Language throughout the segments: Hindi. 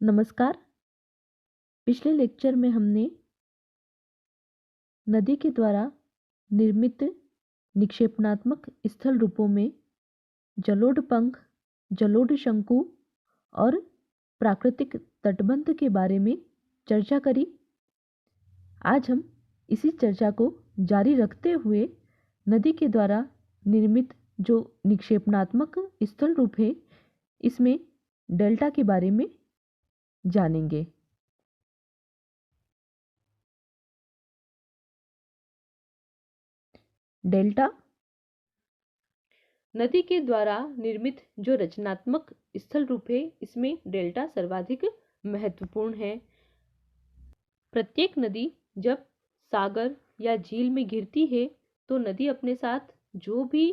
नमस्कार। पिछले लेक्चर में हमने नदी के द्वारा निर्मित निक्षेपणात्मक स्थल रूपों में जलोढ़ पंख, जलोढ़ शंकु और प्राकृतिक तटबंध के बारे में चर्चा करी। आज हम इसी चर्चा को जारी रखते हुए नदी के द्वारा निर्मित जो निक्षेपणात्मक स्थल रूप है इसमें डेल्टा के बारे में जानेंगे। डेल्टा नदी के द्वारा निर्मित जो रचनात्मक स्थल रूप है इसमें डेल्टा सर्वाधिक महत्वपूर्ण है। प्रत्येक नदी जब सागर या झील में गिरती है तो नदी अपने साथ जो भी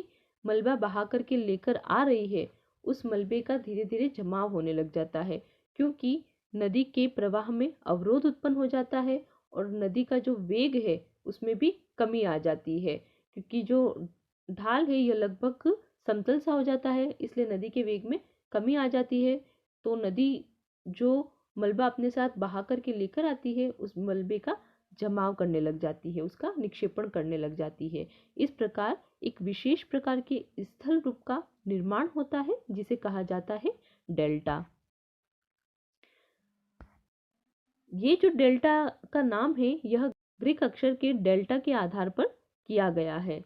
मलबा बहा करके लेकर आ रही है उस मलबे का धीरे धीरे जमाव होने लग जाता है, क्योंकि नदी के प्रवाह में अवरोध उत्पन्न हो जाता है और नदी का जो वेग है उसमें भी कमी आ जाती है, क्योंकि जो ढाल है यह लगभग समतल सा हो जाता है, इसलिए नदी के वेग में कमी आ जाती है। तो नदी जो मलबा अपने साथ बहा करके लेकर आती है उस मलबे का जमाव करने लग जाती है, उसका निक्षेपण करने लग जाती है। इस प्रकार एक विशेष प्रकार के स्थल रूप का निर्माण होता है जिसे कहा जाता है डेल्टा। ये जो डेल्टा का नाम है यह ग्रीक अक्षर के डेल्टा के आधार पर किया गया है,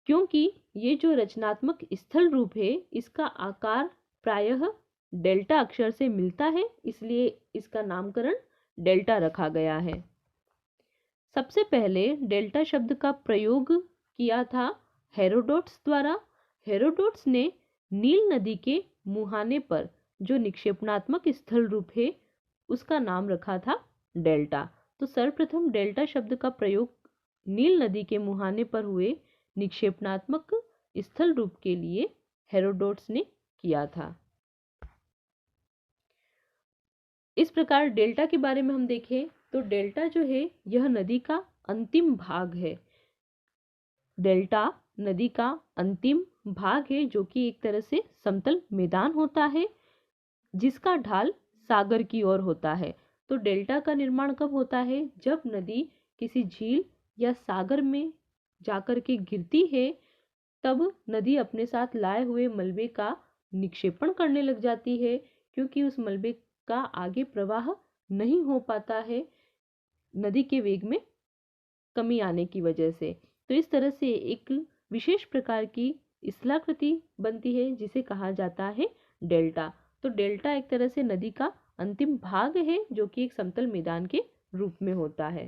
क्योंकि ये जो रचनात्मक स्थल रूप है इसका आकार प्रायः डेल्टा अक्षर से मिलता है, इसलिए इसका नामकरण डेल्टा रखा गया है। सबसे पहले डेल्टा शब्द का प्रयोग किया था हेरोडोटस द्वारा। हेरोडोटस ने नील नदी के मुहाने पर जो निक्षेपणात्मक स्थल रूप है उसका नाम रखा था डेल्टा। तो सर्वप्रथम डेल्टा शब्द का प्रयोग नील नदी के मुहाने पर हुए निक्षेपणात्मक स्थल रूप के लिए हेरोडोटस ने किया था। इस प्रकार डेल्टा के बारे में हम देखें तो डेल्टा जो है यह नदी का अंतिम भाग है। डेल्टा नदी का अंतिम भाग है जो कि एक तरह से समतल मैदान होता है जिसका ढाल सागर की ओर होता है। तो डेल्टा का निर्माण कब होता है? जब नदी किसी झील या सागर में जाकर के गिरती है तब नदी अपने साथ लाए हुए मलबे का निक्षेपण करने लग जाती है, क्योंकि उस मलबे का आगे प्रवाह नहीं हो पाता है नदी के वेग में कमी आने की वजह से। तो इस तरह से एक विशेष प्रकार की स्थलाकृति बनती है जिसे कहा जाता है डेल्टा। तो डेल्टा एक तरह से नदी का अंतिम भाग है जो कि एक समतल मैदान के रूप में होता है।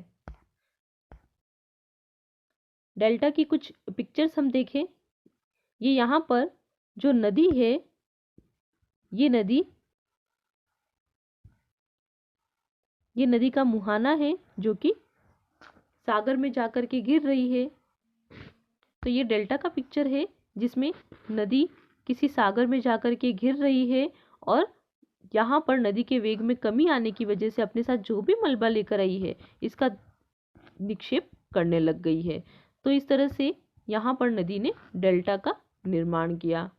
डेल्टा की कुछ पिक्चर्स हम देखें। ये यहाँ पर जो नदी है ये नदी का मुहाना है जो कि सागर में जाकर के गिर रही है। तो ये डेल्टा का पिक्चर है जिसमें नदी किसी सागर में जाकर के गिर रही है और यहाँ पर नदी के वेग में कमी आने की वजह से अपने साथ जो भी मलबा लेकर आई है इसका निक्षेप करने लग गई है। तो इस तरह से यहाँ पर नदी ने डेल्टा का निर्माण किया।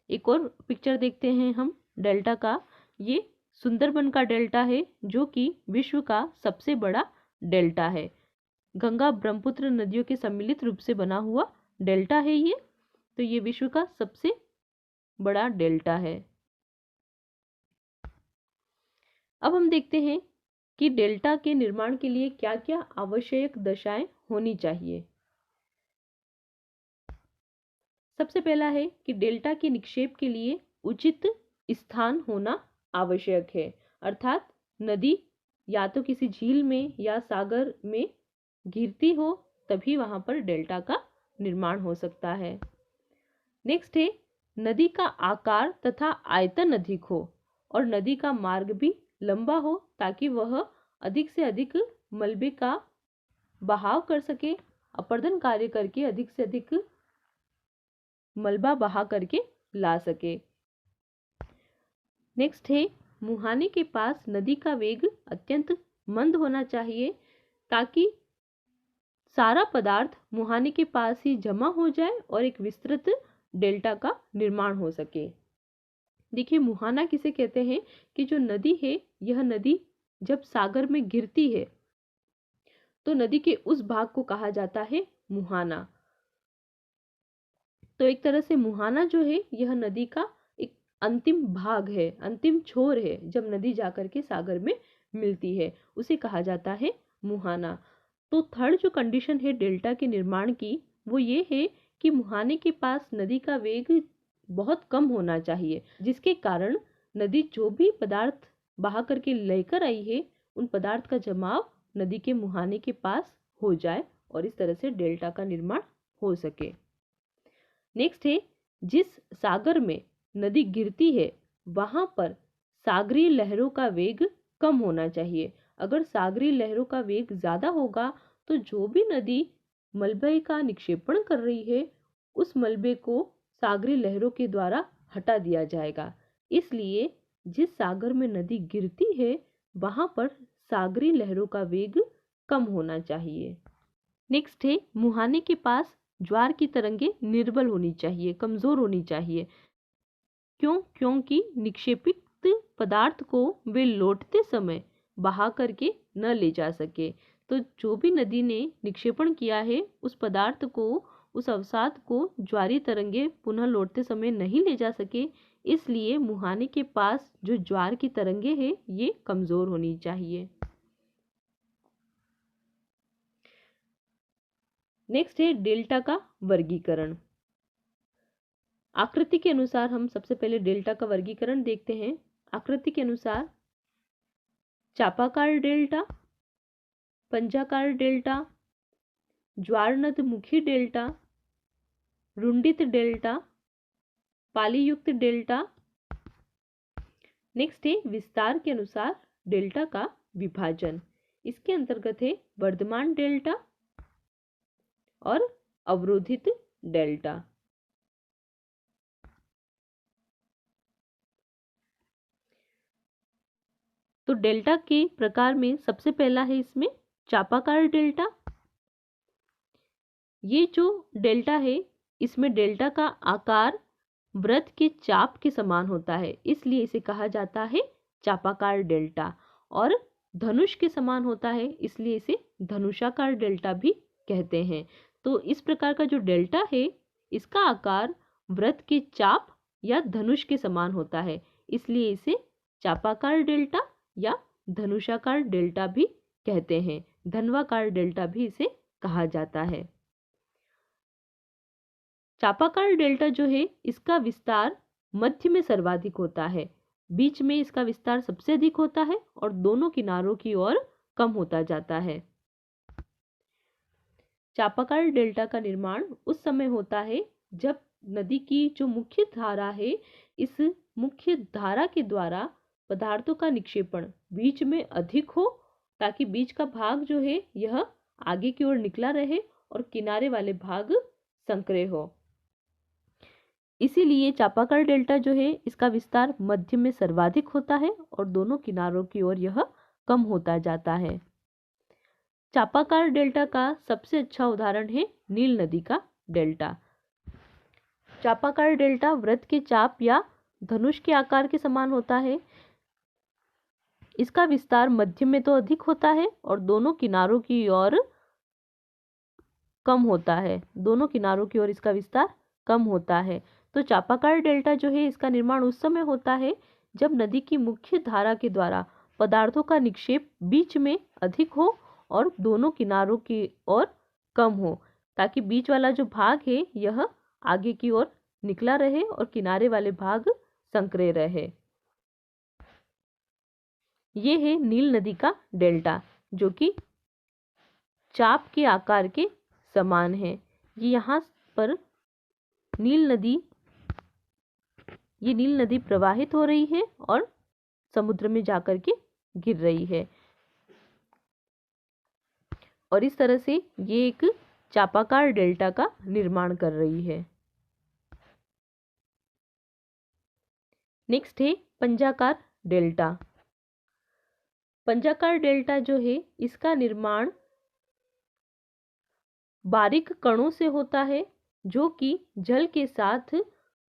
एक और पिक्चर देखते हैं हम डेल्टा का। ये सुंदरबन का डेल्टा है जो कि विश्व का सबसे बड़ा डेल्टा है। गंगा ब्रह्मपुत्र नदियों के सम्मिलित रूप से बना हुआ डेल्टा है ये। तो ये विश्व का सबसे बड़ा डेल्टा है। अब हम देखते हैं कि डेल्टा के निर्माण के लिए क्या क्या आवश्यक दशाएं होनी चाहिए। सबसे पहला है कि डेल्टा के निक्षेप के लिए उचित स्थान होना आवश्यक है, अर्थात नदी या तो किसी झील में या सागर में गिरती हो तभी वहां पर डेल्टा का निर्माण हो सकता है। नेक्स्ट है नदी का आकार तथा आयतन अधिक हो और नदी का मार्ग भी लंबा हो ताकि वह अधिक से अधिक मलबे का बहाव कर सके, अपर्दन कार्य करके अधिक से अधिक मलबा बहा करके ला सके। नेक्स्ट है मुहाने के पास नदी का वेग अत्यंत मंद होना चाहिए ताकि सारा पदार्थ मुहाने के पास ही जमा हो जाए और एक विस्तृत डेल्टा का निर्माण हो सके। देखिए मुहाना किसे कहते हैं कि जो नदी है यह नदी जब सागर में गिरती है तो नदी के उस भाग को कहा जाता है मुहाना। तो एक तरह से मुहाना जो है यह नदी का एक अंतिम भाग है, अंतिम छोर है। जब नदी जाकर के सागर में मिलती है उसे कहा जाता है मुहाना। तो थर्ड जो कंडीशन है डेल्टा के निर्माण की वो ये है कि मुहाने के पास नदी का वेग बहुत कम होना चाहिए, जिसके कारण नदी जो भी पदार्थ बहा करके लेकर आई है उन पदार्थ का जमाव नदी के मुहाने के पास हो जाए और इस तरह से डेल्टा का निर्माण हो सके। नेक्स्ट है, जिस सागर में नदी गिरती है वहां पर सागरीय लहरों का वेग कम होना चाहिए। अगर सागरीय लहरों का वेग ज्यादा होगा तो जो भी नदी मलबे का निक्षेपण कर रही है उस मलबे को सागरीय लहरों के द्वारा हटा दिया जाएगा। इसलिए जिस सागर में नदी गिरती है वहां पर सागरीय लहरों का वेग कम होना चाहिए। नेक्स्ट है, मुहाने के पास ज्वार की तरंगे निर्बल होनी चाहिए, कमजोर होनी चाहिए। क्योंकि निक्षेपित पदार्थ को वे लौटते समय बहा करके न ले जा सके। तो जो भी नदी ने निक्षेपण किया है उस पदार्थ को, उस अवसाद को ज्वारी तरंगे पुनः लौटते समय नहीं ले जा सके, इसलिए मुहाने के पास जो ज्वार की तरंगे हैं ये कमजोर होनी चाहिए। नेक्स्ट है डेल्टा का वर्गीकरण। आकृति के अनुसार हम सबसे पहले डेल्टा का वर्गीकरण देखते हैं। आकृति के अनुसार चापाकार डेल्टा, पंजाकार डेल्टा, ज्वारनद मुखी डेल्टा, रुंडित डेल्टा, पालीयुक्त डेल्टा। नेक्स्ट है विस्तार के अनुसार डेल्टा का विभाजन। इसके अंतर्गत है वर्धमान डेल्टा और अवरोधित डेल्टा। तो डेल्टा के प्रकार में सबसे पहला है इसमें चापाकार डेल्टा। ये जो डेल्टा है इसमें डेल्टा का आकार वृत्त के चाप के समान होता है, इसलिए इसे कहा जाता है चापाकार डेल्टा। और धनुष के समान होता है इसलिए इसे धनुषाकार डेल्टा भी कहते हैं। तो इस प्रकार का जो डेल्टा है इसका आकार वृत्त के चाप या धनुष के समान होता है, इसलिए इसे चापाकार डेल्टा या धनुषाकार डेल्टा भी कहते हैं। धनवाकार डेल्टा भी इसे कहा जाता है। चापाकार डेल्टा जो है इसका विस्तार मध्य में सर्वाधिक होता है, बीच में इसका विस्तार सबसे अधिक होता है और दोनों किनारों की ओर कम होता जाता है। चापाकार डेल्टा का निर्माण उस समय होता है जब नदी की जो मुख्य धारा है इस मुख्य धारा के द्वारा पदार्थों का निक्षेपण बीच में अधिक हो, ताकि बीच का भाग जो है यह आगे की ओर निकला रहे और किनारे वाले भाग संकरे हो। इसीलिए चापाकार डेल्टा जो है इसका विस्तार मध्य में सर्वाधिक होता है और दोनों किनारों की ओर यह कम होता जाता है। चापाकार डेल्टा का सबसे अच्छा उदाहरण है नील नदी का डेल्टा। चापाकार डेल्टा वृत्त के चाप या धनुष के आकार के समान होता है। इसका विस्तार मध्य में तो अधिक होता है और दोनों किनारों की ओर कम होता है, दोनों किनारों की ओर इसका विस्तार कम होता है। तो चापाकार डेल्टा जो है इसका निर्माण उस समय होता है जब नदी की मुख्य धारा के द्वारा पदार्थों का निक्षेप बीच में अधिक हो और दोनों किनारों की ओर कम हो, ताकि बीच वाला जो भाग है यह आगे की ओर निकला रहे और किनारे वाले भाग संकरे रहे। ये है नील नदी का डेल्टा जो कि चाप के आकार के समान है। ये यहाँ पर नील नदी प्रवाहित हो रही है और समुद्र में जाकर के गिर रही है और इस तरह से ये एक चापाकार डेल्टा का निर्माण कर रही है। नेक्स्ट है पंजाकार डेल्टा। पंजाकार डेल्टा जो है इसका निर्माण बारीक कणों से होता है जो कि जल के साथ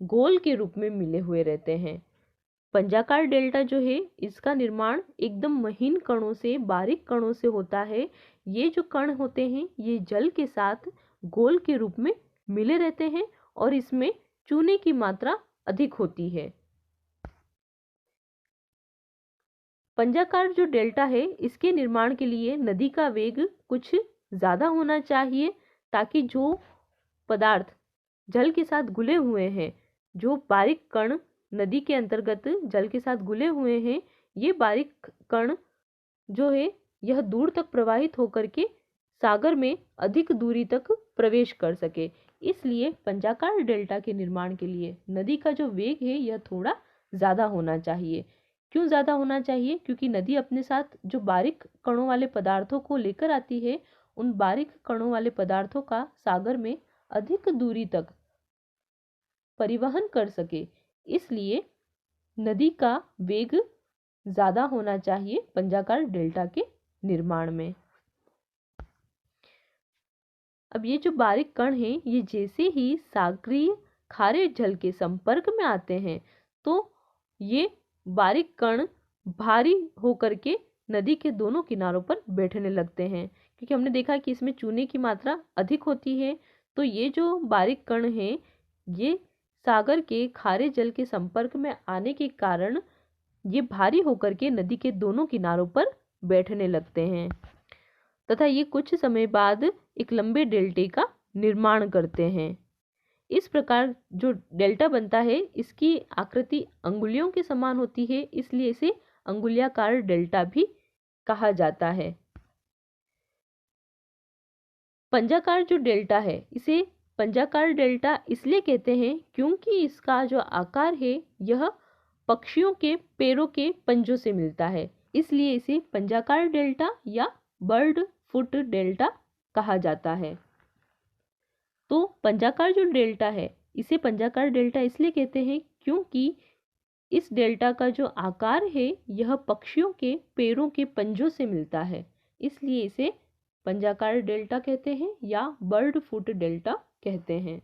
गोल के रूप में मिले हुए रहते हैं। पंजाकार डेल्टा जो है इसका निर्माण एकदम महीन कणों से, बारीक कणों से होता है। ये जो कण होते हैं ये जल के साथ गोल के रूप में मिले रहते हैं और इसमें चूने की मात्रा अधिक होती है। पंजाकार जो डेल्टा है इसके निर्माण के लिए नदी का वेग कुछ ज़्यादा होना चाहिए, ताकि जो पदार्थ जल के साथ घुले हुए हैं, जो बारीक कण नदी के अंतर्गत जल के साथ घुले हुए हैं, ये बारीक कण जो है यह दूर तक प्रवाहित होकर के सागर में अधिक दूरी तक प्रवेश कर सके। इसलिए पंजाकार डेल्टा के निर्माण के लिए नदी का जो वेग है यह थोड़ा ज़्यादा होना चाहिए। क्यों ज़्यादा होना चाहिए? क्योंकि नदी अपने साथ जो बारीक कणों वाले पदार्थों को लेकर आती है, उन बारीक कणों वाले पदार्थों का सागर में अधिक दूरी तक परिवहन कर सके, इसलिए नदी का वेग ज़्यादा होना चाहिए पंजाकार डेल्टा के निर्माण में। अब ये जो बारीक कण हैं ये जैसे ही सागरीय खारे जल के संपर्क में आते हैं तो ये बारीक कण भारी होकर के नदी के दोनों किनारों पर बैठने लगते हैं, क्योंकि हमने देखा कि इसमें चूने की मात्रा अधिक होती है। तो ये जो बारीक कण हैं ये सागर के खारे जल के संपर्क में आने के कारण ये भारी होकर के नदी के दोनों किनारों पर बैठने लगते हैं तथा ये कुछ समय बाद एक लंबे डेल्टे का निर्माण करते हैं। इस प्रकार जो डेल्टा बनता है इसकी आकृति अंगुलियों के समान होती है, इसलिए इसे अंगुलियाकार डेल्टा भी कहा जाता है। पंजाकार जो डेल्टा है इसे पंजाकार डेल्टा इसलिए कहते हैं क्योंकि इसका जो आकार है यह पक्षियों के पैरों के पंजों से मिलता है, इसलिए इसे पंजाकार डेल्टा या बर्ड फुट डेल्टा कहा जाता है। तो पंजाकार जो डेल्टा है इसे पंजाकार डेल्टा इसलिए कहते हैं क्योंकि इस डेल्टा का जो आकार है यह पक्षियों के पैरों के पंजों से मिलता है, इसलिए इसे पंजाकार डेल्टा कहते हैं या बर्ड फुट डेल्टा कहते हैं।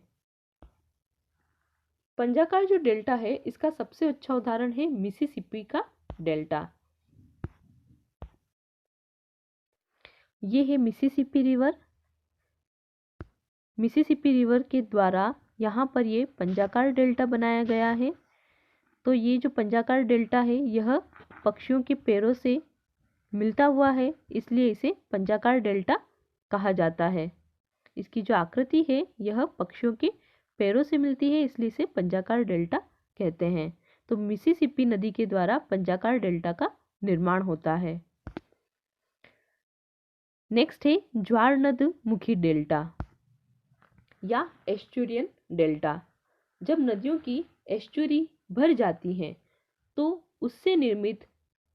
पंजाकार जो डेल्टा है इसका सबसे अच्छा उदाहरण है मिसिसिपी का डेल्टा। ये है मिसिसिपी रिवर। मिसिसिपी रिवर के द्वारा यहाँ पर ये पंजाकार डेल्टा बनाया गया है। तो ये जो पंजाकार डेल्टा है यह पक्षियों के पैरों से मिलता हुआ है, इसलिए इसे पंजाकार डेल्टा कहा जाता है। इसकी जो आकृति है यह पक्षियों के पैरों से मिलती है, इसलिए इसे पंजाकार डेल्टा कहते हैं। तो मिसिसिपी नदी के द्वारा पंजाकार डेल्टा का निर्माण होता है। नेक्स्ट है ज्वार नद मुखी डेल्टा या एस्चुरियन डेल्टा। जब नदियों की एस्चुरी भर जाती हैं तो उससे निर्मित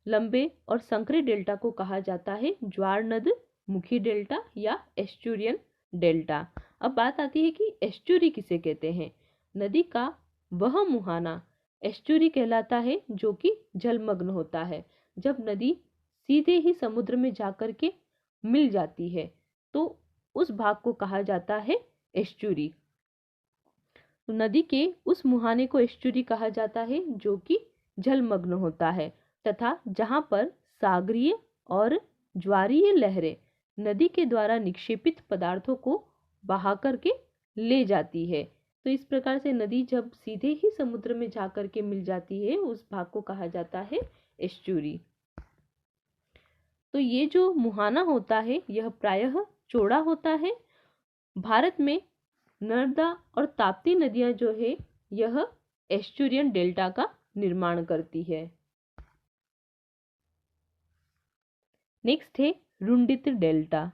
लंबे और संकरे डेल्टा को कहा जाता है ज्वार नद मुखी डेल्टा या एस्चुरियन डेल्टा। अब बात आती है कि एस्चुरी किसे कहते हैं। नदी का वह मुहाना एस्चुरी कहलाता है जो कि जलमग्न होता है। जब नदी सीधे ही समुद्र में जाकर के मिल जाती है तो उस भाग को कहा जाता है एस्चुरी। तो नदी के उस मुहाने को एस्चुरी कहा जाता है जो कि जलमग्न होता है तथा जहां पर सागरीय और ज्वारीय लहरें नदी के द्वारा निक्षेपित पदार्थों को बहा करके ले जाती है। तो इस प्रकार से नदी जब सीधे ही समुद्र में जाकर के मिल जाती है उस भाग को कहा जाता है एस्चुरी। तो ये जो मुहाना होता है यह प्रायः चौड़ा होता है। भारत में नर्मदा और ताप्ती नदियां जो है यह एस्चुरियन डेल्टा का निर्माण करती है। नेक्स्ट है रुंडित डेल्टा।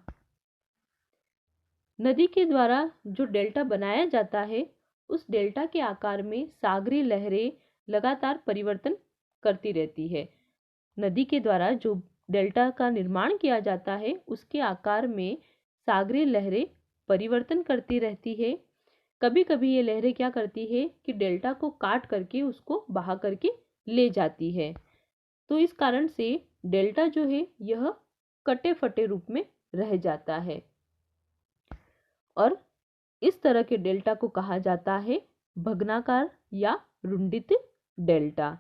नदी के द्वारा जो डेल्टा बनाया जाता है उस डेल्टा के आकार में सागरी लहरें लगातार परिवर्तन करती रहती है। नदी के द्वारा जो डेल्टा का निर्माण किया जाता है उसके आकार में सागरी लहरें परिवर्तन करती रहती है। कभी कभी ये लहरें क्या करती है कि डेल्टा को काट करके उसको बहा करके ले जाती है। तो इस कारण से डेल्टा जो है यह कटे फटे रूप में रह जाता है और इस तरह के डेल्टा को कहा जाता है भग्नाकार या रुंडित डेल्टा।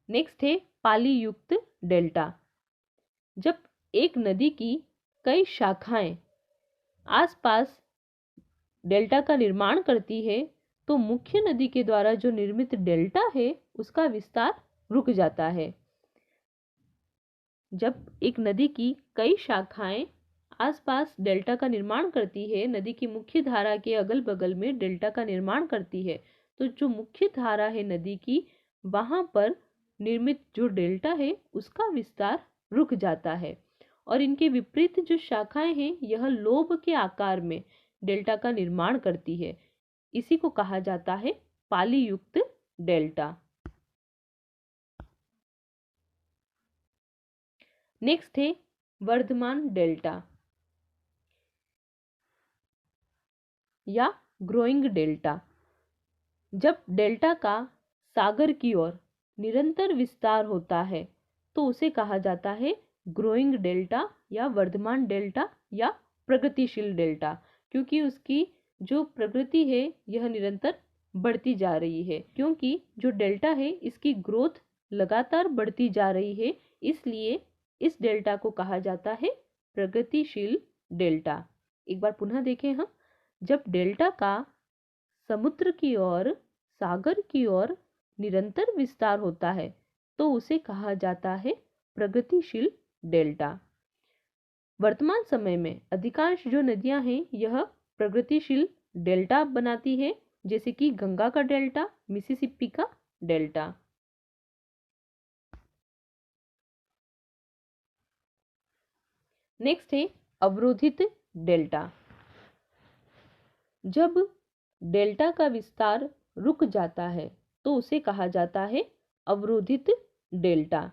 नेक्स्ट है पाली युक्त डेल्टा। जब एक नदी की कई शाखाएं आसपास डेल्टा का निर्माण करती है तो मुख्य नदी के द्वारा जो निर्मित डेल्टा है उसका विस्तार रुक जाता है। जब एक नदी की कई शाखाएं आसपास डेल्टा का निर्माण करती है, नदी की मुख्य धारा के अगल बगल में डेल्टा का निर्माण करती है, तो जो मुख्य धारा है नदी की, वहां पर निर्मित जो डेल्टा है उसका विस्तार रुक जाता है। और इनके विपरीत जो शाखाएं हैं यह लोब के आकार में डेल्टा का निर्माण करती है। इसी को कहा जाता है पाली युक्त डेल्टा। नेक्स्ट है वर्धमान डेल्टा या ग्रोइंग डेल्टा। जब डेल्टा का सागर की ओर निरंतर विस्तार होता है तो उसे कहा जाता है ग्रोइंग डेल्टा या वर्धमान डेल्टा या प्रगतिशील डेल्टा, क्योंकि उसकी जो प्रगति है यह निरंतर बढ़ती जा रही है। क्योंकि जो डेल्टा है इसकी ग्रोथ लगातार बढ़ती जा रही है, इसलिए इस डेल्टा को कहा जाता है प्रगतिशील डेल्टा। एक बार पुनः देखें हम, जब डेल्टा का समुद्र की ओर, सागर की ओर निरंतर विस्तार होता है तो उसे कहा जाता है प्रगतिशील डेल्टा। वर्तमान समय में अधिकांश जो नदियां हैं यह प्रगतिशील डेल्टा बनाती है, जैसे कि गंगा का डेल्टा, मिसिसिपी का डेल्टा। नेक्स्ट है अवरोधित डेल्टा। जब डेल्टा का विस्तार रुक जाता है तो उसे कहा जाता है अवरोधित डेल्टा।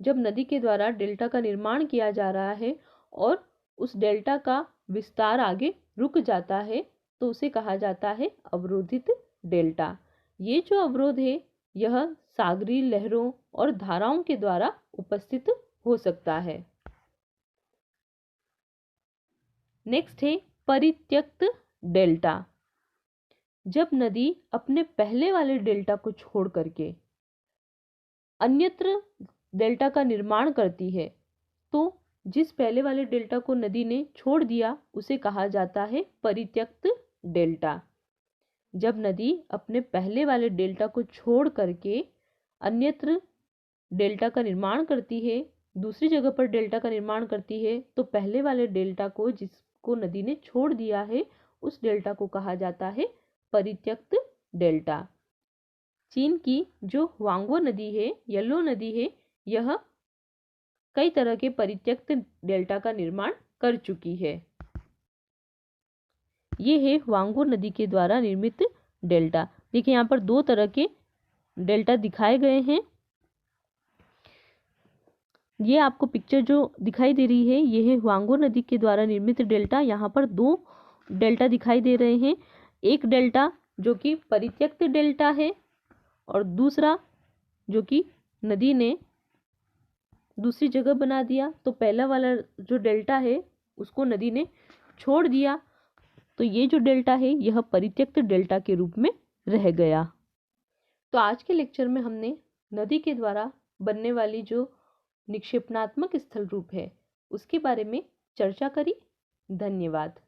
जब नदी के द्वारा डेल्टा का निर्माण किया जा रहा है और उस डेल्टा का विस्तार आगे रुक जाता है तो उसे कहा जाता है अवरोधित डेल्टा। ये जो अवरोध है यह सागरीय लहरों और धाराओं के द्वारा उपस्थित हो सकता है। नेक्स्ट है परित्यक्त डेल्टा। जब नदी अपने पहले वाले डेल्टा को छोड़ करके अन्यत्र डेल्टा का निर्माण करती है तो जिस पहले वाले डेल्टा को नदी ने छोड़ दिया उसे कहा जाता है परित्यक्त डेल्टा। जब नदी अपने पहले वाले डेल्टा को छोड़ करके अन्यत्र डेल्टा का निर्माण करती है, दूसरी जगह पर डेल्टा का निर्माण करती है, तो पहले वाले डेल्टा को जिसको नदी ने छोड़ दिया है उस डेल्टा को कहा जाता है परित्यक्त डेल्टा। चीन की जो ह्वांगो नदी है, येलो नदी है, यह कई तरह के परित्यक्त डेल्टा का निर्माण कर चुकी है। ये है ह्वांगो नदी के द्वारा निर्मित डेल्टा। देखिए यहाँ पर दो तरह के डेल्टा दिखाए गए हैं। ये आपको पिक्चर जो दिखाई दे रही है ये है ह्वांगो नदी के द्वारा निर्मित डेल्टा। यहाँ पर दो डेल्टा दिखाई दे रहे हैं, एक डेल्टा जो कि परित्यक्त डेल्टा है और दूसरा जो कि नदी ने दूसरी जगह बना दिया। तो पहला वाला जो डेल्टा है उसको नदी ने छोड़ दिया, तो ये जो डेल्टा है यह परित्यक्त डेल्टा के रूप में रह गया। तो आज के लेक्चर में हमने नदी के द्वारा बनने वाली जो निक्षेपणात्मक स्थल रूप है उसके बारे में चर्चा करी। धन्यवाद।